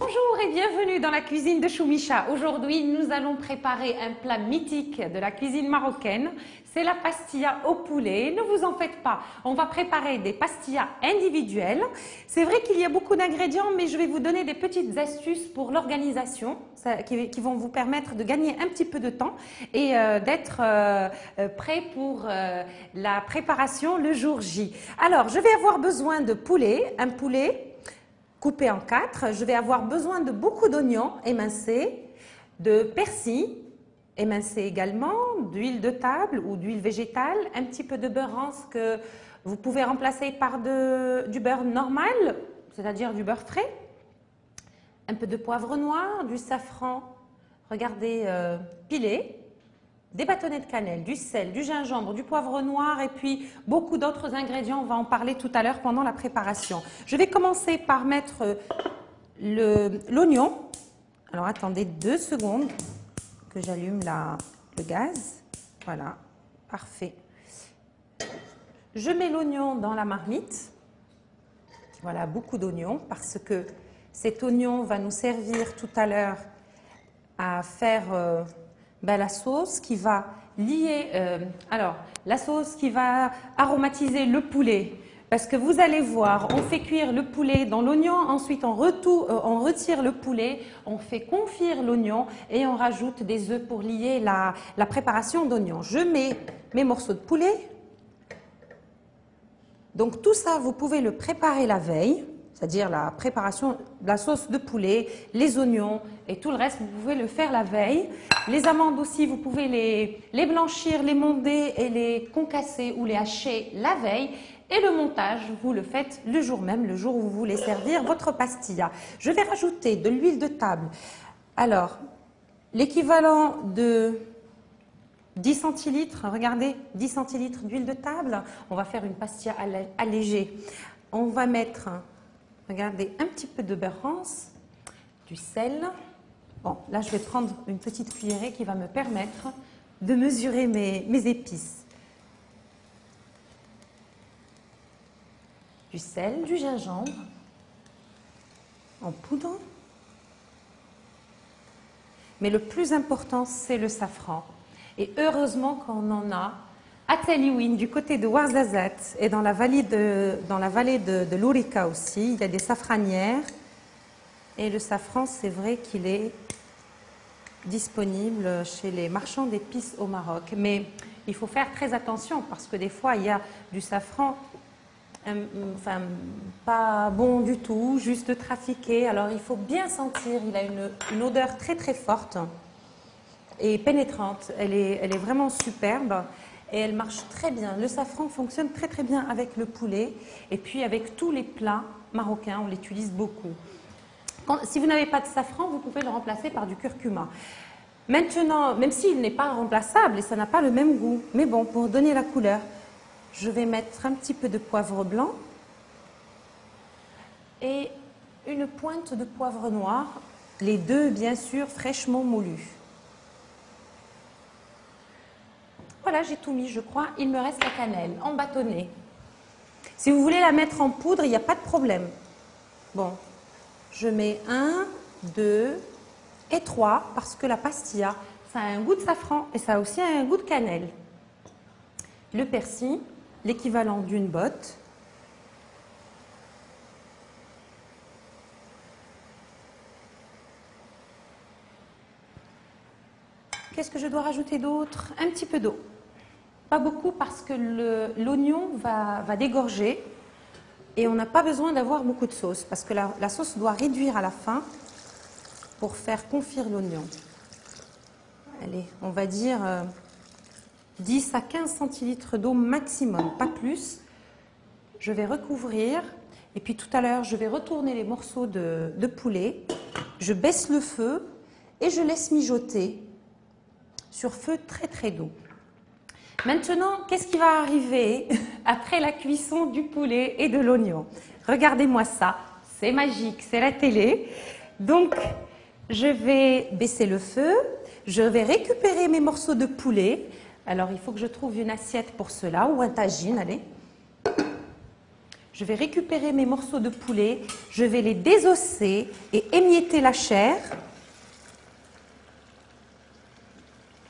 Bonjour et bienvenue dans la cuisine de Choumicha. Aujourd'hui, nous allons préparer un plat mythique de la cuisine marocaine. C'est la pastilla au poulet. Ne vous en faites pas, on va préparer des pastillas individuelles. C'est vrai qu'il y a beaucoup d'ingrédients, mais je vais vous donner des petites astuces pour l'organisation qui vont vous permettre de gagner un petit peu de temps et d'être prêt pour la préparation le jour J. Alors, je vais avoir besoin de poulet, un poulet coupé en 4, je vais avoir besoin de beaucoup d'oignons émincés, de persil émincé également, d'huile de table ou d'huile végétale, un petit peu de beurre rance que vous pouvez remplacer par du beurre normal, c'est-à-dire du beurre frais, un peu de poivre noir, du safran, regardez, pilé, des bâtonnets de cannelle, du sel, du gingembre, du poivre noir et puis beaucoup d'autres ingrédients. On va en parler tout à l'heure pendant la préparation. Je vais commencer par mettre l'oignon. Alors attendez 2 secondes que j'allume le gaz. Voilà, parfait. Je mets l'oignon dans la marmite. Voilà, beaucoup d'oignons parce que cet oignon va nous servir tout à l'heure à faire la sauce qui va lier, la sauce qui va aromatiser le poulet. Parce que vous allez voir, on fait cuire le poulet dans l'oignon, ensuite on retire le poulet, on fait confire l'oignon et on rajoute des œufs pour lier la préparation d'oignon. Je mets mes morceaux de poulet. Donc tout ça, vous pouvez le préparer la veille, c'est-à-dire la préparation de la sauce de poulet, les oignons et tout le reste, vous pouvez le faire la veille. Les amandes aussi, vous pouvez les blanchir, les monder et les concasser ou les hacher la veille. Et le montage, vous le faites le jour même, le jour où vous voulez servir votre pastilla. Je vais rajouter de l'huile de table. Alors, l'équivalent de 10 centilitres, regardez, 10 centilitres d'huile de table. On va faire une pastilla allégée. On va mettre, regardez, un petit peu de beurre rance, du sel. Bon, là, je vais prendre une petite cuillerée qui va me permettre de mesurer mes épices. Du sel, du gingembre en poudre. Mais le plus important, c'est le safran. Et heureusement qu'on en a à Teliouine, du côté de Ouarzazate et dans la vallée de l'Ourika aussi. Il y a des safranières. Et le safran, c'est vrai qu'il est disponible chez les marchands d'épices au Maroc. Mais il faut faire très attention parce que des fois, il y a du safran pas bon du tout, juste trafiqué. Alors, il faut bien sentir. Il a une odeur très, très forte et pénétrante. Elle est vraiment superbe. Et elle marche très bien. Le safran fonctionne très très bien avec le poulet et puis avec tous les plats marocains, on l'utilise beaucoup. Si vous n'avez pas de safran, vous pouvez le remplacer par du curcuma. Maintenant, même s'il n'est pas remplaçable et ça n'a pas le même goût, mais bon, pour donner la couleur, je vais mettre un petit peu de poivre blanc et une pointe de poivre noir, les deux bien sûr fraîchement moulus. Voilà, j'ai tout mis, je crois. Il me reste la cannelle en bâtonnet. Si vous voulez la mettre en poudre, il n'y a pas de problème. Bon, je mets 1, 2 et 3 parce que la pastilla, ça a un goût de safran et ça a aussi un goût de cannelle. Le persil, l'équivalent d'une botte. Qu'est-ce que je dois rajouter d'autre? Un petit peu d'eau. Pas beaucoup parce que l'oignon va dégorger et on n'a pas besoin d'avoir beaucoup de sauce parce que la sauce doit réduire à la fin pour faire confire l'oignon. Allez, on va dire 10 à 15 centilitres d'eau maximum, pas plus. Je vais recouvrir et puis tout à l'heure, je vais retourner les morceaux de poulet. Je baisse le feu et je laisse mijoter sur feu très très doux. Maintenant, qu'est-ce qui va arriver après la cuisson du poulet et de l'oignon? Regardez-moi ça, c'est magique, c'est la télé. Donc, je vais baisser le feu, je vais récupérer mes morceaux de poulet. Alors, il faut que je trouve une assiette pour cela ou un tagine, allez. Je vais récupérer mes morceaux de poulet, je vais les désosser et émietter la chair.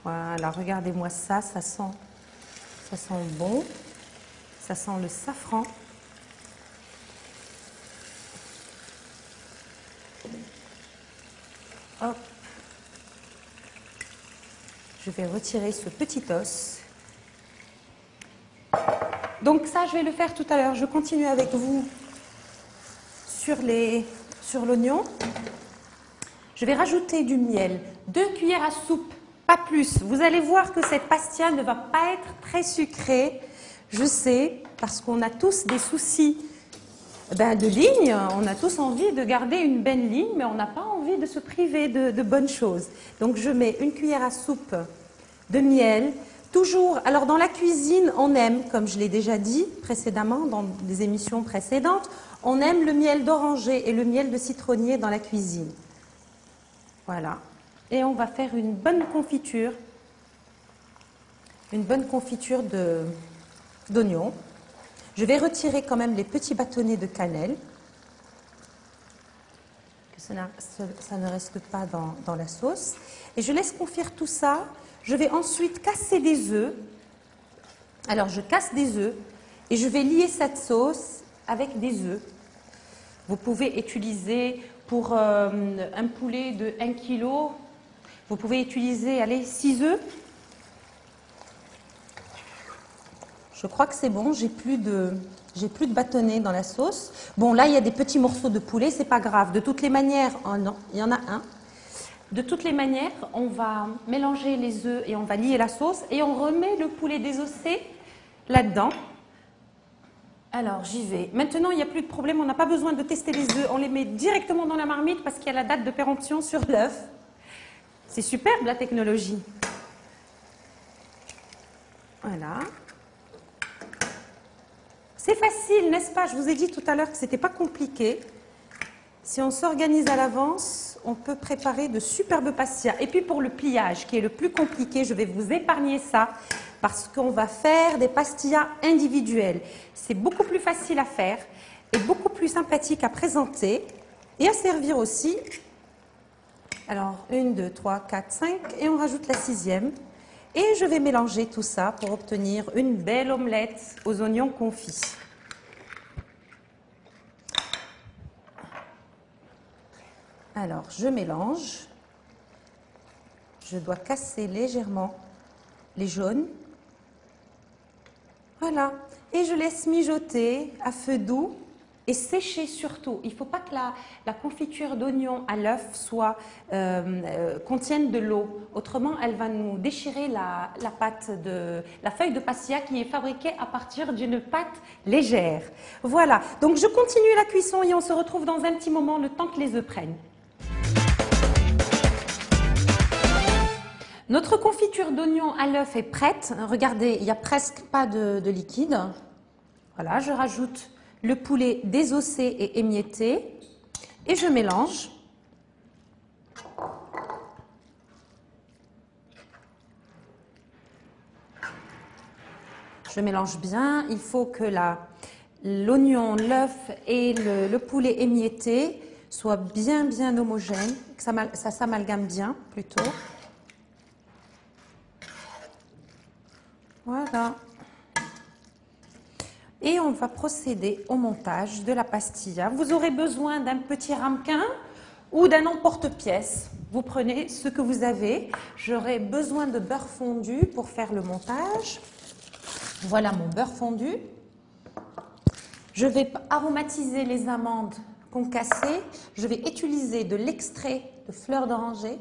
Voilà, regardez-moi ça, ça sent bon, ça sent le safran. Hop. Je vais retirer ce petit os. Donc ça, je vais le faire tout à l'heure. Je continue avec vous sur l'oignon. Je vais rajouter du miel, 2 cuillères à soupe, pas plus. Vous allez voir que cette pastilla ne va pas être très sucrée. Je sais, parce qu'on a tous des soucis de ligne. On a tous envie de garder une belle ligne, mais on n'a pas envie de se priver de bonnes choses. Donc je mets 1 cuillère à soupe de miel. Toujours, alors dans la cuisine, on aime, comme je l'ai déjà dit précédemment dans des émissions précédentes, on aime le miel d'oranger et le miel de citronnier dans la cuisine. Voilà. Et on va faire une bonne confiture d'oignon. Je vais retirer quand même les petits bâtonnets de cannelle, que ça ne reste pas dans la sauce. Et je laisse confire tout ça. Je vais ensuite casser des œufs. Alors, je casse des œufs et je vais lier cette sauce avec des œufs. Vous pouvez utiliser pour un poulet de 1 kg, vous pouvez utiliser, allez, 6 œufs. Je crois que c'est bon, j'ai plus de bâtonnets dans la sauce. Bon, là, il y a des petits morceaux de poulet, c'est pas grave. De toutes les manières, oh non, il y en a un. De toutes les manières, on va mélanger les œufs et on va lier la sauce et on remet le poulet désossé là-dedans. Alors, j'y vais. Maintenant, il n'y a plus de problème, on n'a pas besoin de tester les œufs. On les met directement dans la marmite parce qu'il y a la date de péremption sur l'œuf. C'est superbe, la technologie. Voilà. C'est facile, n'est-ce pas? Je vous ai dit tout à l'heure que ce n'était pas compliqué. Si on s'organise à l'avance, on peut préparer de superbes pastillas. Et puis pour le pliage, qui est le plus compliqué, je vais vous épargner ça parce qu'on va faire des pastillas individuelles. C'est beaucoup plus facile à faire et beaucoup plus sympathique à présenter et à servir aussi. Alors, 1, 2, 3, 4, 5 et on rajoute la 6e. Et je vais mélanger tout ça pour obtenir une belle omelette aux oignons confits. Alors, je mélange. Je dois casser légèrement les jaunes. Voilà. Et je laisse mijoter à feu doux et sécher surtout. Il ne faut pas que la confiture d'oignon à l'œuf contienne de l'eau. Autrement, elle va nous déchirer la feuille de pastilla qui est fabriquée à partir d'une pâte légère. Voilà. Donc, je continue la cuisson et on se retrouve dans un petit moment, le temps que les œufs prennent. Notre confiture d'oignon à l'œuf est prête. Regardez, il n'y a presque pas de liquide. Voilà, je rajoute le poulet désossé et émietté et je mélange. Je mélange bien. Il faut que l'oignon, l'œuf et le poulet émietté soient bien homogènes, que ça s'amalgame bien plutôt. Voilà. Et on va procéder au montage de la pastilla. Vous aurez besoin d'un petit ramequin ou d'un emporte-pièce. Vous prenez ce que vous avez. J'aurai besoin de beurre fondu pour faire le montage. Voilà mon beurre fondu. Je vais aromatiser les amandes concassées. Je vais utiliser de l'extrait de fleur d'oranger.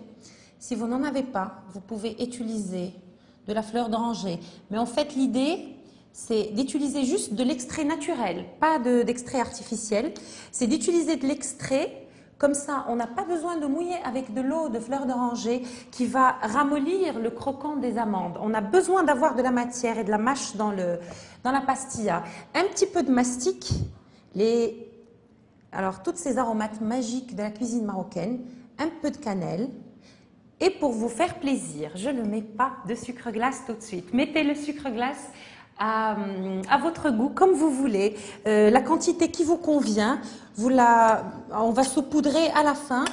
Si vous n'en avez pas, vous pouvez utiliser de la fleur d'oranger. Mais en fait, l'idée, c'est d'utiliser juste de l'extrait naturel, pas d'extrait artificiel. C'est d'utiliser de l'extrait, comme ça, on n'a pas besoin de mouiller avec de l'eau de fleur d'oranger qui va ramollir le croquant des amandes. On a besoin d'avoir de la matière et de la mâche dans la pastilla. Un petit peu de mastic, alors toutes ces aromates magiques de la cuisine marocaine, un peu de cannelle. Et pour vous faire plaisir, je ne mets pas de sucre glace tout de suite. Mettez le sucre glace à votre goût, comme vous voulez. La quantité qui vous convient, on va saupoudrer à la fin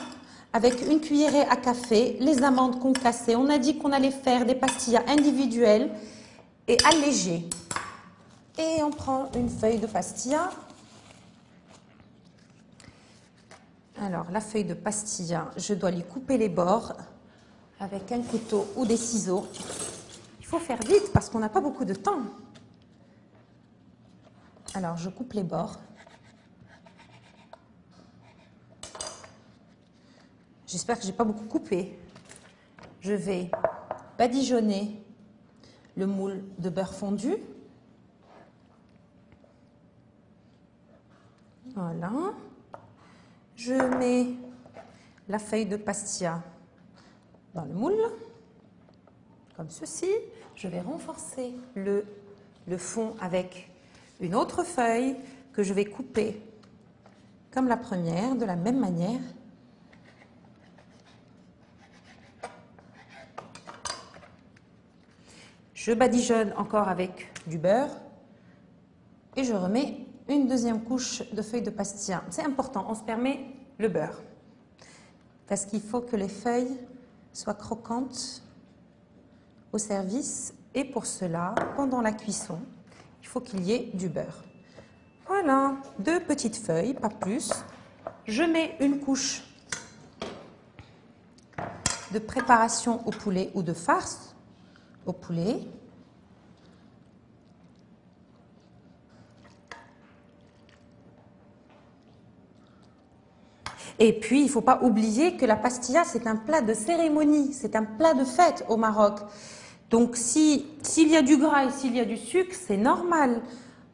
avec une cuillerée à café les amandes concassées. On a dit qu'on allait faire des pastillas individuelles et allégées. Et on prend une feuille de pastilla. Alors, la feuille de pastilla, je dois lui couper les bords avec un couteau ou des ciseaux. Il faut faire vite parce qu'on n'a pas beaucoup de temps. Alors, je coupe les bords. J'espère que je n'ai pas beaucoup coupé. Je vais badigeonner le moule de beurre fondu. Voilà. Je mets la feuille de pastilla dans le moule, comme ceci. Je vais renforcer le fond avec une autre feuille que je vais couper comme la première, de la même manière. Je badigeonne encore avec du beurre et je remets une deuxième couche de feuilles de pastilla. C'est important, on se permet le beurre parce qu'il faut que les feuilles soient croquantes au service et pour cela, pendant la cuisson, il faut qu'il y ait du beurre. Voilà, 2 petites feuilles, pas plus. Je mets une couche de préparation au poulet ou de farce au poulet. Et puis, il ne faut pas oublier que la pastilla, c'est un plat de cérémonie, c'est un plat de fête au Maroc. Donc, s'il y a du gras et s'il y a du sucre, c'est normal.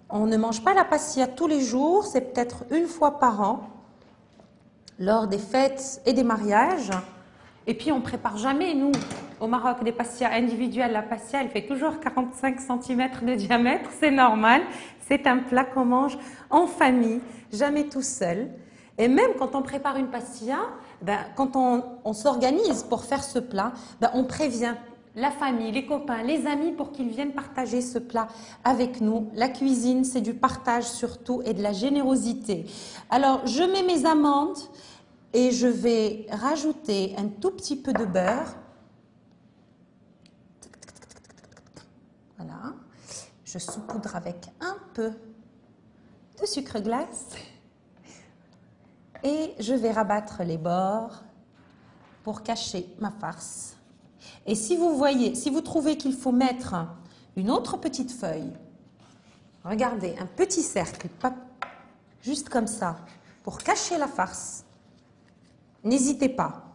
On ne mange pas la pastilla tous les jours, c'est peut-être une fois par an, lors des fêtes et des mariages. Et puis, on ne prépare jamais, nous, au Maroc, des pastillas individuelles. La pastilla, elle fait toujours 45 cm de diamètre, c'est normal. C'est un plat qu'on mange en famille, jamais tout seul. Et même quand on prépare une pastilla, quand on s'organise pour faire ce plat, on prévient la famille, les copains, les amis pour qu'ils viennent partager ce plat avec nous. La cuisine, c'est du partage surtout et de la générosité. Alors, je mets mes amandes et je vais rajouter un tout petit peu de beurre. Voilà. Je saupoudre avec un peu de sucre glace. Et je vais rabattre les bords pour cacher ma farce. Et si vous voyez, si vous trouvez qu'il faut mettre une autre petite feuille, regardez, un petit cercle, pas juste comme ça, pour cacher la farce, n'hésitez pas.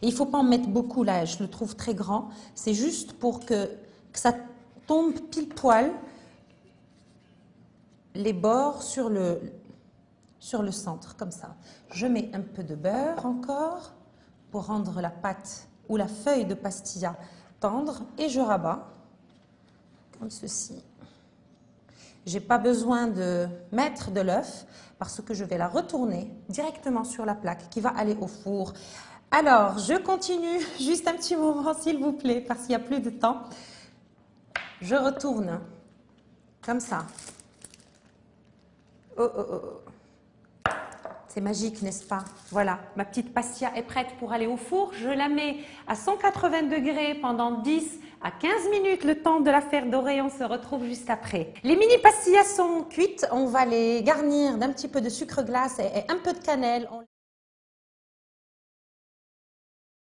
Et il ne faut pas en mettre beaucoup là, je le trouve très grand. C'est juste pour que ça tombe pile poil les bords sur le centre, comme ça. Je mets un peu de beurre encore pour rendre la pâte ou la feuille de pastilla tendre et je rabats comme ceci. Je n'ai pas besoin de mettre de l'œuf parce que je vais la retourner directement sur la plaque qui va aller au four. Alors, je continue juste un petit moment s'il vous plaît parce qu'il n'y a plus de temps. Je retourne comme ça. Oh, oh, oh. C'est magique, n'est-ce pas? Voilà, ma petite pastilla est prête pour aller au four. Je la mets à 180 degrés pendant 10 à 15 minutes, le temps de la faire dorer. On se retrouve juste après. Les mini pastillas sont cuites. On va les garnir d'un petit peu de sucre glace et un peu de cannelle.